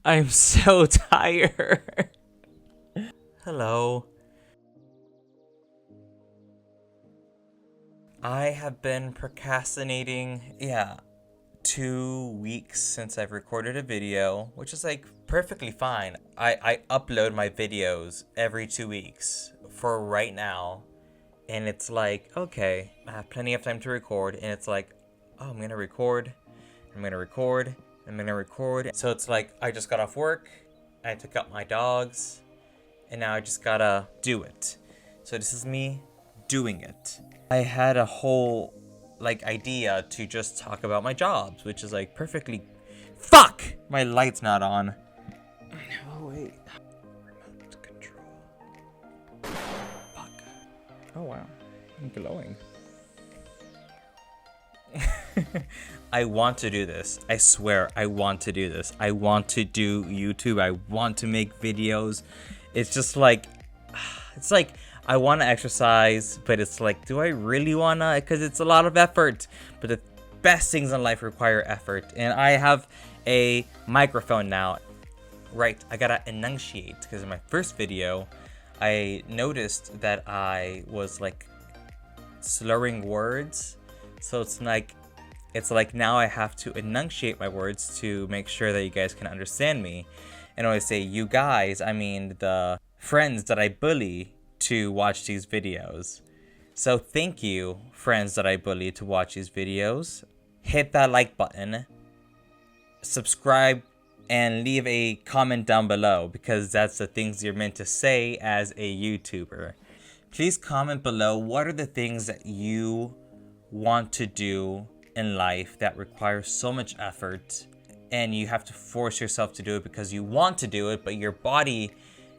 I'm so tired. Hello. I have been procrastinating, 2 weeks since I've recorded a video, which is like perfectly fine. I upload my videos every 2 weeks for right now. And it's like, okay, I have plenty of time to record. And it's like, oh, I'm gonna record. I'm gonna record. I'm gonna record. So it's like, I just got off work. I took out my dogs. And now I just gotta do it. So this is me doing it. I had a whole idea to just talk about my jobs, which is like perfectly. Fuck! My light's not on. Oh wait. Remote control. Fuck. Oh wow. I'm glowing. I want to do this. I swear, I want to do this. I want to do YouTube. I want to make videos. It's just like, I want to exercise, but it's like, do I really want to? Because it's a lot of effort. But the best things in life require effort. And I have a microphone now. Right, I gotta enunciate. Because in my first video, I noticed that I was like slurring words. So it's like now I have to enunciate my words to make sure that you guys can understand me. And when I say you guys, I mean the friends that I bully to watch these videos. So thank you, friends that I bully to watch these videos. Hit that like button, subscribe, and leave a comment down below because that's the things you're meant to say as a YouTuber. Please comment below what are the things that you want to do in life that requires so much effort and you have to force yourself to do it because you want to do it, but your body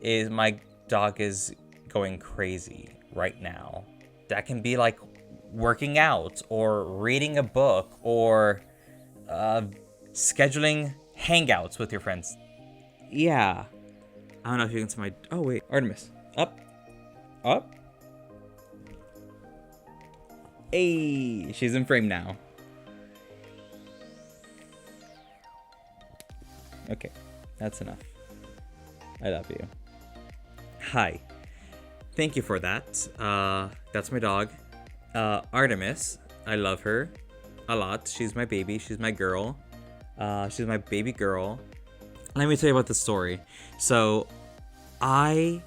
is, my dog is going crazy right now. That can be like working out or reading a book or scheduling hangouts with your friends. Yeah. I don't know if you can see my, oh wait, Artemis. Up. Up. Hey, she's in frame now. Okay, that's enough. I love you. Hi. Thank you for that. That's my dog. Artemis. I love her a lot. She's my baby. She's my girl. She's my baby girl. Let me tell you about the story. So, I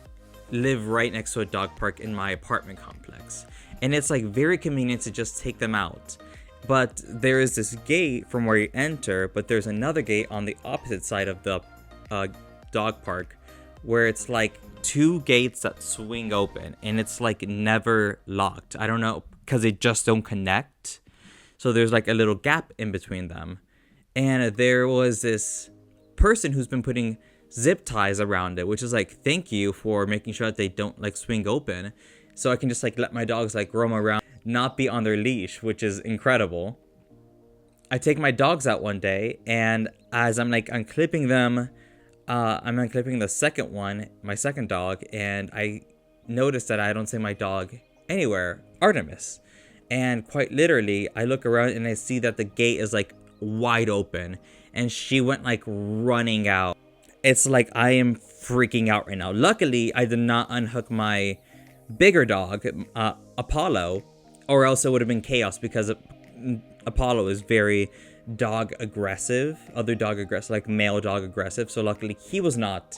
live right next to a dog park in my apartment complex. And it's like very convenient to just take them out. But there is this gate from where you enter, but there's another gate on the opposite side of the dog park where it's like two gates that swing open and it's like never locked. I don't know, because they just don't connect. So there's like a little gap in between them. And there was this person who's been putting zip ties around it, which is like, thank you for making sure that they don't like swing open. So I can just like let my dogs like roam around, not be on their leash, which is incredible. I take my dogs out one day, and as I'm unclipping them, I'm unclipping the second one, my second dog, and I notice that I don't see my dog anywhere, Artemis. And quite literally, I look around and I see that the gate is like wide open, and she went like running out. It's like I am freaking out right now. Luckily, I did not unhook my bigger dog, Apollo, or else it would have been chaos because Apollo is very dog aggressive, like male dog aggressive. So luckily he was not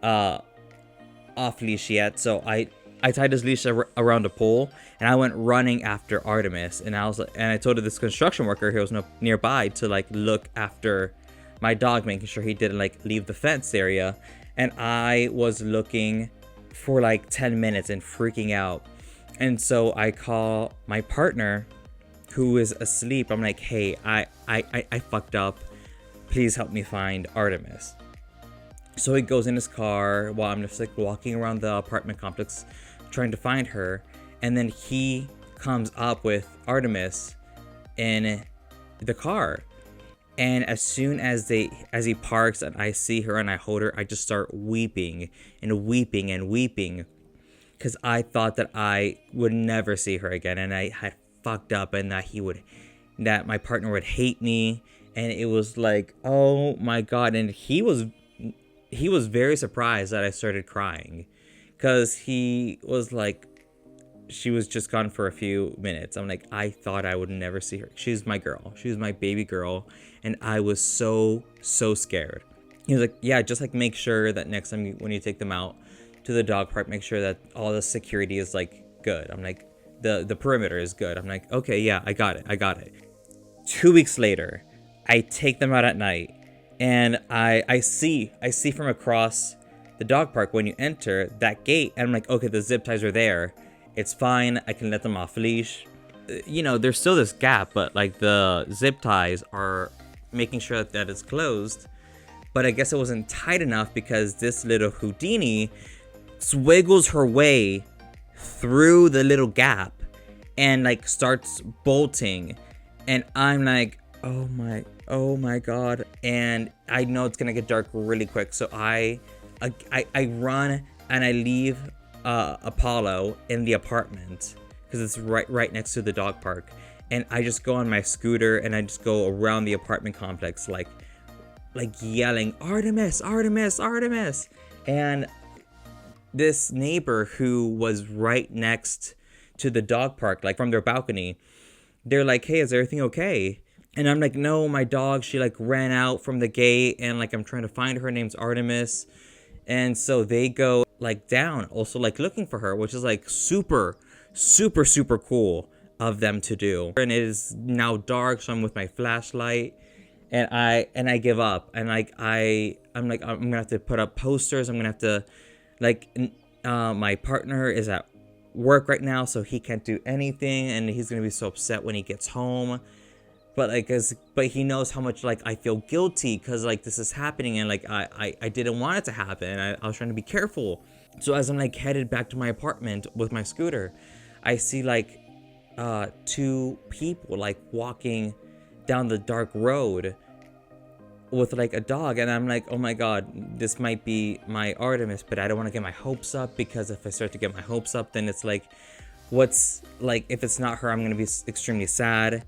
off leash yet. So I tied his leash around a pole and I went running after Artemis. And I told this construction worker who was nearby to like look after my dog, making sure he didn't like leave the fence area. And I was looking for like 10 minutes and freaking out. And so I call my partner who is asleep. I'm like, hey, I fucked up. Please help me find Artemis. So he goes in his car while I'm just like walking around the apartment complex trying to find her. And then he comes up with Artemis in the car. And as soon as he parks and I see her and I hold her, I just start weeping and weeping and weeping. Because I thought that I would never see her again. And I had fucked up and that my partner would hate me. And it was like, oh my God. And he was he was very surprised that I started crying, because he was like, she was just gone for a few minutes. I'm like, I thought I would never see her. She's my girl. She's my baby girl. And I was so, so scared. He was like, yeah, just like make sure that next time when you take them out to the dog park, make sure that all the security is like good. I'm like, the perimeter is good. I'm like, okay, yeah, I got it. 2 weeks later, I take them out at night, and I see from across the dog park, when you enter that gate, and I'm like, okay, the zip ties are there. It's fine. I can let them off leash. There's still this gap, but like the zip ties are making sure that it's closed. But I guess it wasn't tight enough, because this little Houdini swiggles her way through the little gap and like starts bolting. And I'm like, oh my God. And I know it's gonna get dark really quick. So I run and I leave Apollo in the apartment, because it's right next to the dog park. And I just go on my scooter and I just go around the apartment complex, like yelling, Artemis, Artemis, Artemis. And this neighbor who was right next to the dog park, like from their balcony, they're like, hey, is everything okay? And I'm like, no, my dog, she like ran out from the gate, and like I'm trying to find her. Her name's Artemis. And so they go like down, also like looking for her, which is like super, super, super cool of them to do. And it is now dark, so I'm with my flashlight, and I give up. And like I'm gonna have to put up posters. I'm gonna have to my partner is at work right now, so he can't do anything, and he's gonna be so upset when he gets home. But he knows how much like I feel guilty, because like this is happening, and like I didn't want it to happen. I was trying to be careful. So as I'm like headed back to my apartment with my scooter, I see like 2 people like walking down the dark road with like a dog, and I'm like, oh my God, this might be my Artemis, but I don't want to get my hopes up, because if I start to get my hopes up, then it's like, what's like, if it's not her, I'm gonna be extremely sad.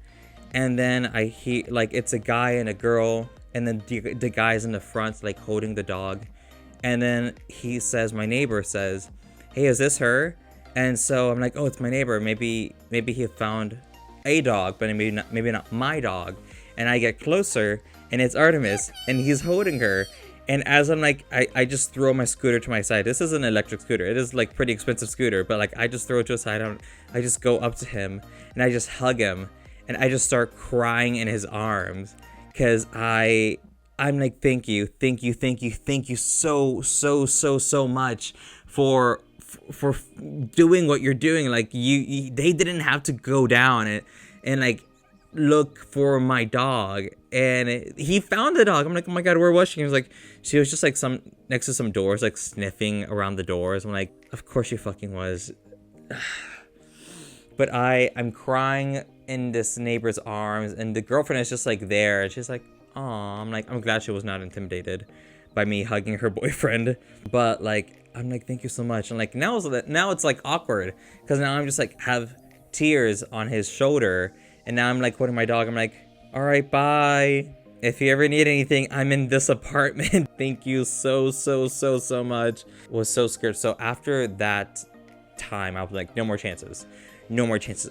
And then I hear like it's a guy and a girl, and then the guy's in the front like holding the dog, and then my neighbor says, hey, is this her? And so I'm like, oh, it's my neighbor. Maybe he found a dog, but maybe not my dog. And I get closer, and it's Artemis, and he's holding her. And as I'm like, I just throw my scooter to my side. This is an electric scooter. It is like pretty expensive scooter, but like I just throw it to the side. I just go up to him, and I just hug him, and I just start crying in his arms, because I'm like, thank you so much for doing what you're doing. Like they didn't have to go down and like look for my dog, and he found the dog. I'm like, oh my God, where was she? He was like, she was just like next to some doors, like sniffing around the doors. I'm like, of course she fucking was. But I'm crying in this neighbor's arms, and the girlfriend is just like there, and she's like, oh, I'm like, I'm glad she was not intimidated by me hugging her boyfriend. But like, I'm like, thank you so much. And like now it's like awkward, because now I'm just like have tears on his shoulder, and now I'm like holding my dog. I'm like, all right, bye. If you ever need anything, I'm in this apartment. Thank you so much. Was so scared. So after that time, I was like, no more chances.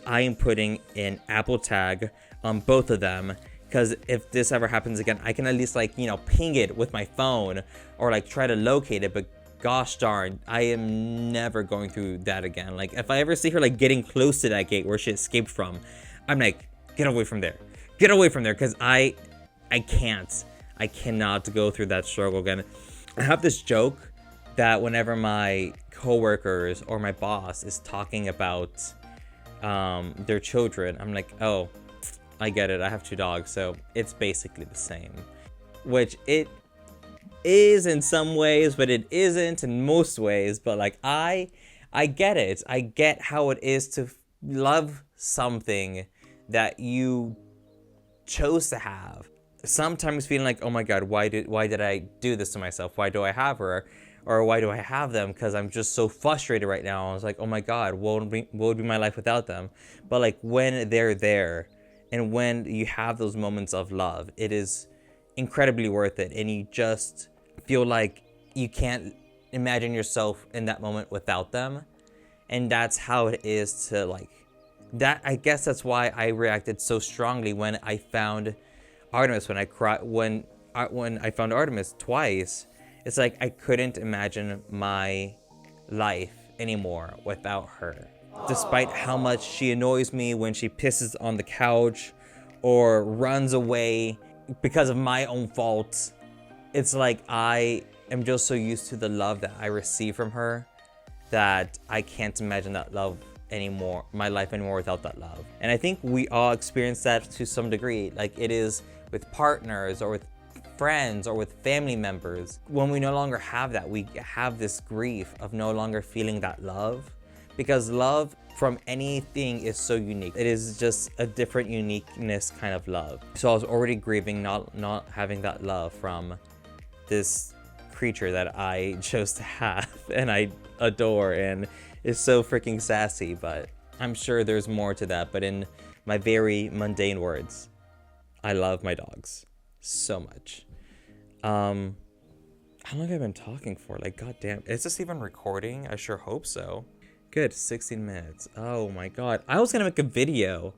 I am putting an Apple tag on both of them, because if this ever happens again, I can at least like, ping it with my phone, or like try to locate it. But gosh darn, I am never going through that again. Like if I ever see her like getting close to that gate where she escaped from, I'm like, get away from there, because I cannot go through that struggle again. I have this joke that whenever my coworkers or my boss is talking about their children, I'm like, oh, I get it, I have 2 dogs, so it's basically the same. Which it is in some ways, but it isn't in most ways. But like I get it. I get how it is to love something that you chose to have. Sometimes feeling like, oh my God, why did I do this to myself? Why do I have her? Or why do I have them? Because I'm just so frustrated right now. I was like, oh my God, what would be my life without them? But like when they're there, and when you have those moments of love, it is incredibly worth it. And you just feel like you can't imagine yourself in that moment without them. And that's how it is to like that. I guess that's why I reacted so strongly when I found Artemis, when I cried when I found Artemis twice. It's like I couldn't imagine my life anymore without her. Despite how much she annoys me when she pisses on the couch or runs away because of my own fault, it's like I am just so used to the love that I receive from her that I can't imagine that love anymore, my life anymore without that love. And I think we all experience that to some degree. Like it is with partners or with friends or with family members. When we no longer have that, we have this grief of no longer feeling that love, because love from anything is so unique. It is just a different uniqueness kind of love. So I was already grieving not having that love from this creature that I chose to have and I adore and is so freaking sassy. But I'm sure there's more to that. But in my very mundane words, I love my dogs so much. How long have I been talking for? Like, goddamn, is this even recording? I sure hope so. Good, 16 minutes. Oh my god. I was gonna make a video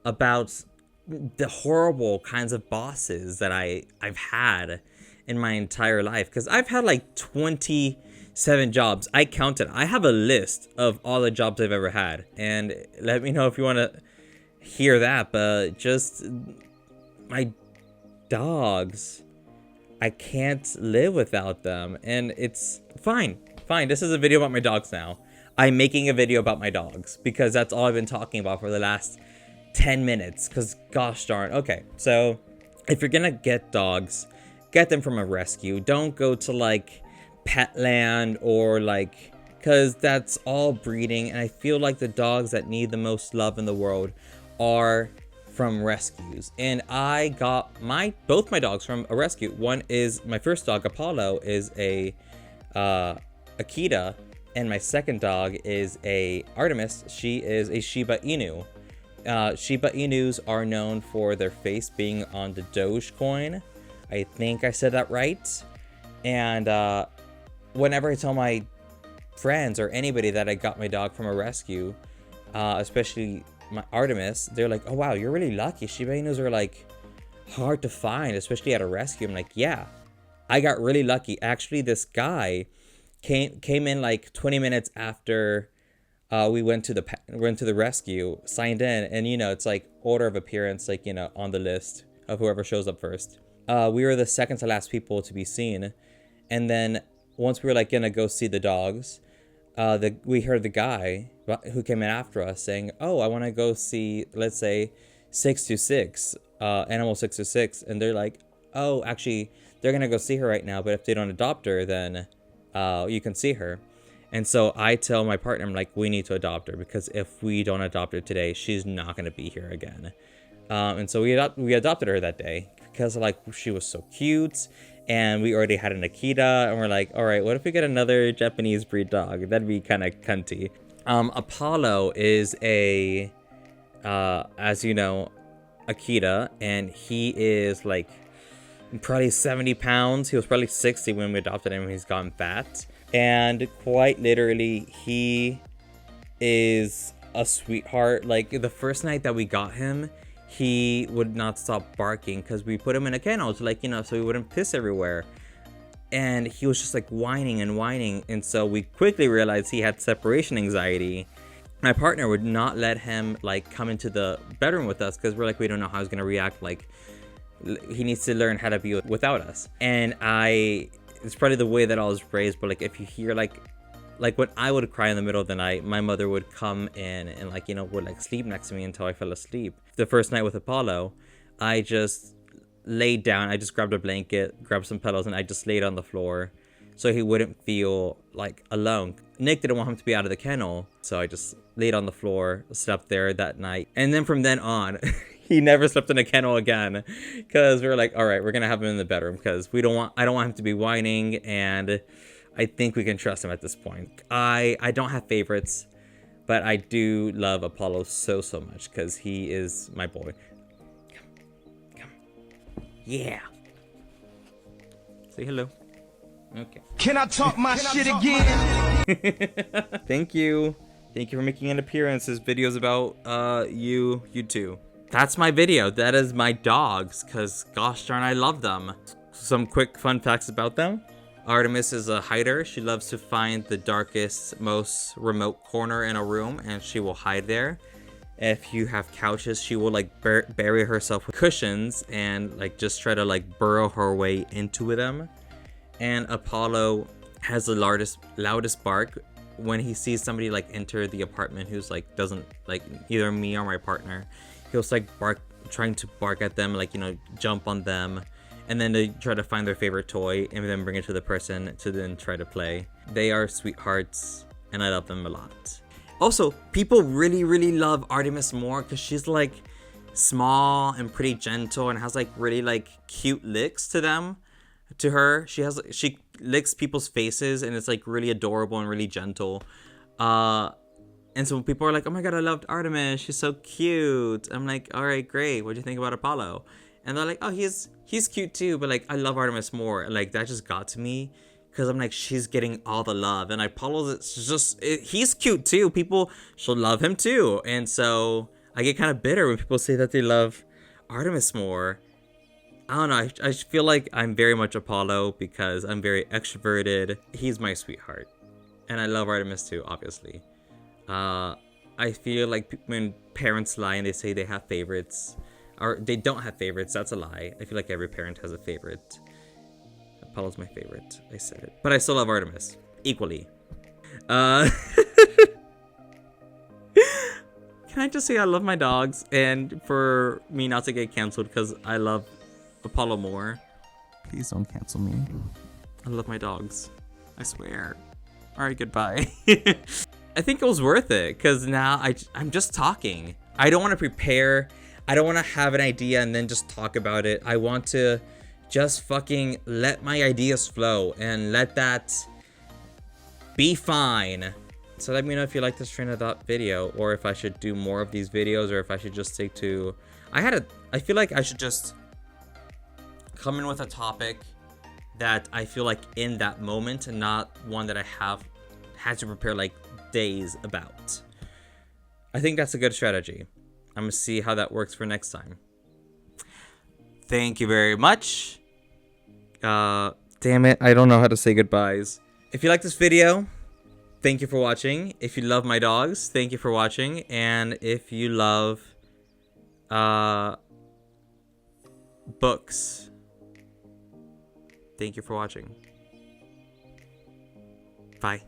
about the horrible kinds of bosses that I've had in my entire life, because I've had like 27 jobs. I counted. I have a list of all the jobs I've ever had, and let me know if you want to hear that. But just my dogs, I can't live without them, and it's fine. This is a video about my dogs now. I'm making a video about my dogs because that's all I've been talking about for the last 10 minutes, because gosh darn. Okay, so if you're gonna get dogs, get them from a rescue. Don't go to like Petland or like, because that's all breeding, and I feel like the dogs that need the most love in the world are from rescues. And I got both my dogs from a rescue. One is my first dog, Apollo, is a Akita, and my second dog is a Artemis. She is a Shiba Inu. Shiba Inus are known for their face being on the Dogecoin. I think I said that right. And whenever I tell my friends or anybody that I got my dog from a rescue, especially my Artemis, they're like, oh wow, you're really lucky. Shiba Inus are like hard to find, especially at a rescue. I'm like, yeah, I got really lucky. Actually, this guy came in like 20 minutes after we went to the rescue, signed in, and you know, it's like order of appearance, like, you know, on the list of whoever shows up first. We were the second to last people to be seen, and then once we were like gonna go see the dogs, we heard the guy who came in after us saying, oh, I want to go see, let's say, 626, Animal 626, and they're like, oh, actually, they're gonna go see her right now, but if they don't adopt her, then you can see her. And so I tell my partner, I'm like, we need to adopt her, because if we don't adopt her today, she's not gonna be here again. And so we adopted her that day because like she was so cute, and we already had an Akita, and we're like, all right, what if we get another Japanese breed dog? That'd be kind of cunty. Apollo is a, as you know, Akita, and he is like probably 70 pounds. He was probably 60 when we adopted him. He's gotten fat, and quite literally, he is a sweetheart. Like the first night that we got him, he would not stop barking because we put him in a kennel to, like, you know, so he wouldn't piss everywhere. And he was just like whining and whining. And so we quickly realized he had separation anxiety. My partner would not let him like come into the bedroom with us because we're like, we don't know how he's going to react. Like, he needs to learn how to be without us. And it's probably the way that I was raised, but like if you hear like when I would cry in the middle of the night, my mother would come in and like, you know, would like sleep next to me until I fell asleep. The first night with Apollo, I just laid down. I just grabbed a blanket, grabbed some pillows, and I just laid on the floor so he wouldn't feel like alone. Nick didn't want him to be out of the kennel, so I just laid on the floor, slept there that night. And then from then on, he never slept in a kennel again because we were like, all right, we're going to have him in the bedroom because I don't want him to be whining, and I think we can trust him at this point. I don't have favorites, but I do love Apollo so much because he is my boy. Come. Yeah. Say hello. Okay. Can I talk my shit again? Thank you. Thank you for making an appearance. This video's about you two. That's my video. That is my dogs, because gosh darn, I love them. Some quick fun facts about them. Artemis is a hider. She loves to find the darkest, most remote corner in a room, and she will hide there. If you have couches, she will like bury herself with cushions and like just try to like burrow her way into them. And Apollo has the loudest bark when he sees somebody like enter the apartment who's like doesn't like either me or my partner. He'll like bark, trying to bark at them, like, you know, jump on them, and then they try to find their favorite toy and then bring it to the person to then try to play. They are sweethearts and I love them a lot. Also, people really love Artemis more because she's like small and pretty gentle and has like really like cute licks to them. To her, she licks people's faces and it's like really adorable and really gentle. And so people are like, oh my god, I loved Artemis, she's so cute. I'm like, all right, great, what do you think about Apollo? And they're like, oh, he's cute too, but like I love Artemis more. And like that just got to me because I'm like, she's getting all the love, and Apollo's he's cute too. People should love him too. And so I get kind of bitter when people say that they love Artemis more. I don't know, I feel like I'm very much Apollo because I'm very extroverted. He's my sweetheart. And I love Artemis too, obviously. I feel like when parents lie and they say they have favorites, or they don't have favorites, that's a lie. I feel like every parent has a favorite. Apollo's my favorite, I said it. But I still love Artemis, equally. Can I just say I love my dogs, and for me not to get canceled because I love Apollo more. Please don't cancel me. I love my dogs. I swear. Alright, goodbye. I think it was worth it because now I'm just talking. I don't want to prepare. I don't want to have an idea and then just talk about it. I want to just fucking let my ideas flow and let that be fine. So let me know if you like this train of thought video, or if I should do more of these videos, or if I should just stick to... I feel like I should just come in with a topic that I feel like in that moment, and not one that I have had to prepare like days about. I think that's a good strategy. I'm gonna see how that works for next time. Thank you very much. Damn it, I don't know how to say goodbyes. If you like this video, thank you for watching. If you love my dogs, thank you for watching. And if you love books, thank you for watching. Bye.